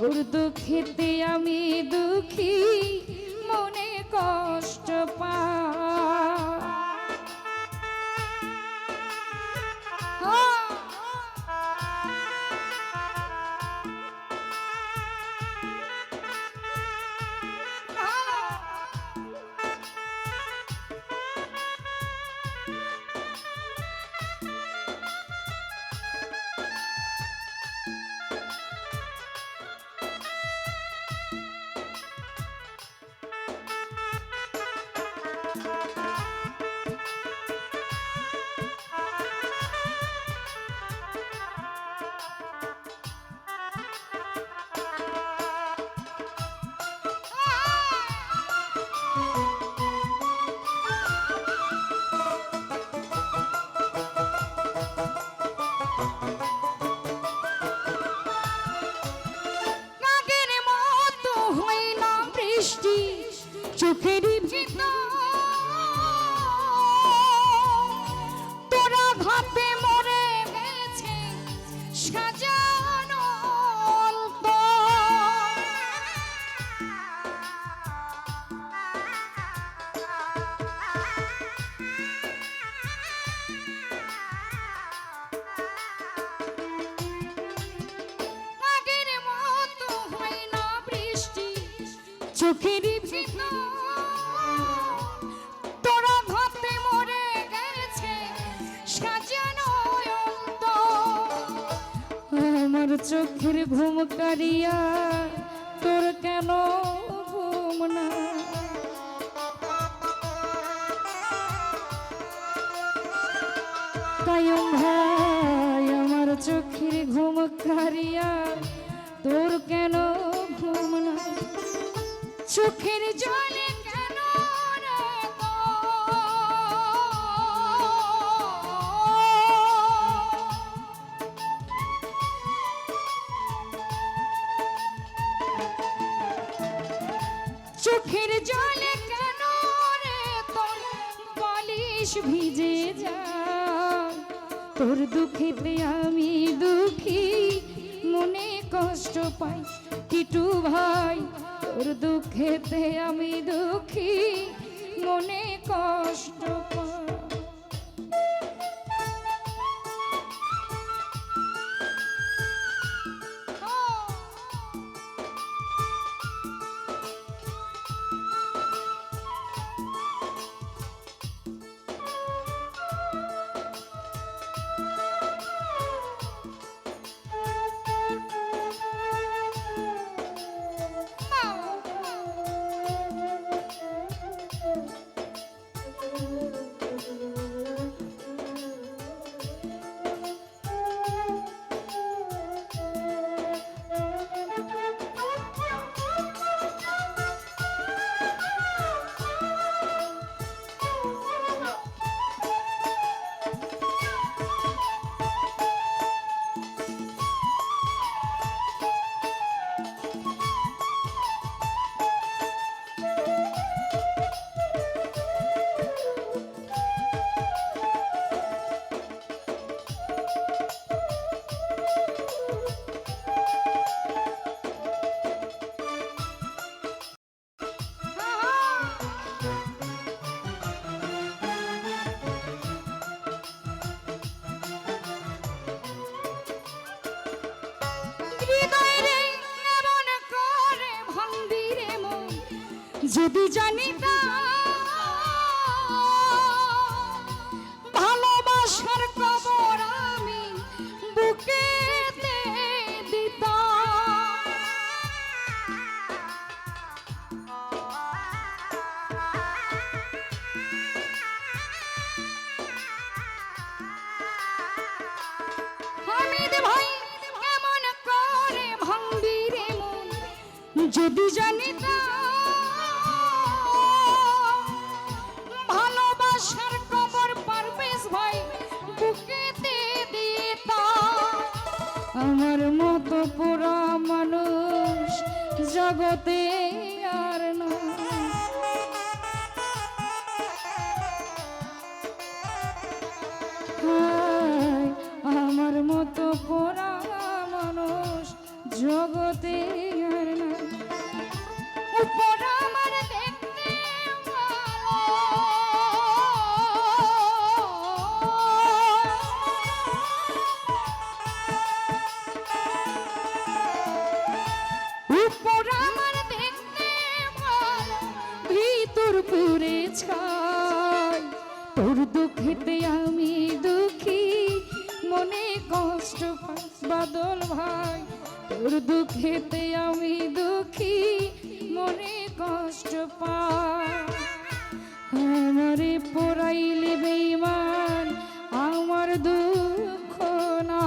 তোর দুঃখেতে আমি দুঃখী মনে কষ্ট পাই। চোখেরই ভিতর তোরা ঘাপে মরে গেছে সাজানো আগের মতো হয় না বৃষ্টি চোখেরই ভিতর তোরা ঘাপে মরে গেছে সাজানো আমার চোখের ঘুম কারিয়া তোর কেন ঘুম না কায়ুম ভাই আমার চোখের ঘুম কারিয়া তোর কেন ঘুম না চোখের জলে কেন চোখের জলে কেন রে তোর বালিশ ভিজে যায় তোর দুঃখেতে আমি দুঃখী মনে কষ্ট পাই টিটু ভাই তোর দুঃখেতে আমি দুঃখী মনে কষ্ট পাই। যদি জানিতাম ভালোবাসার কবর আমি বুকেতে দিতাম হামিদ ভাই এমন করে ভাঙবি রে মন যদি জানিতাম আমার মতো পুরা মানুষ জগতে আর না আমার মতো পুরা মানুষ জগতে ছাই, তোর দুঃখেতে আমি দুঃখী, মনে কষ্ট পাই বাদল ভাই, তোর দুঃখেতে আমি দুঃখী, মনে কষ্ট পাই। আমারে পোড়াইলে বেঈমান, আমার দুঃখ না।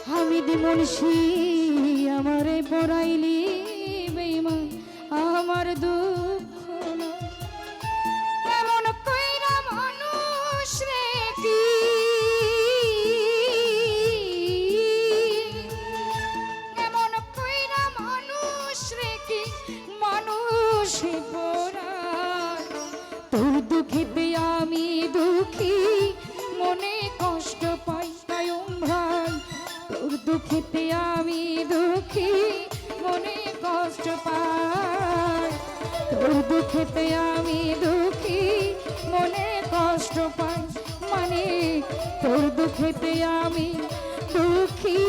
হামিদ মুন্সি আমারে পোড়াইলি বেঈমান, আমার দুঃখ না। এমন কইরা মানুষ রে কি, এমন কইরা মানুষ রে কি, মানুষে পোড়ায়। তোর দুঃখেতে আমি দুঃখী, মনে কষ্ট পাই কায়ুম ভাই, তোর দুঃখেতে আমি দুঃখী, মনে কষ্ট পাই। তোর দুঃখেতে আমি দুঃখী, মনে কষ্ট পাই, মানে তোর দুঃখেতে আমি দুঃখী।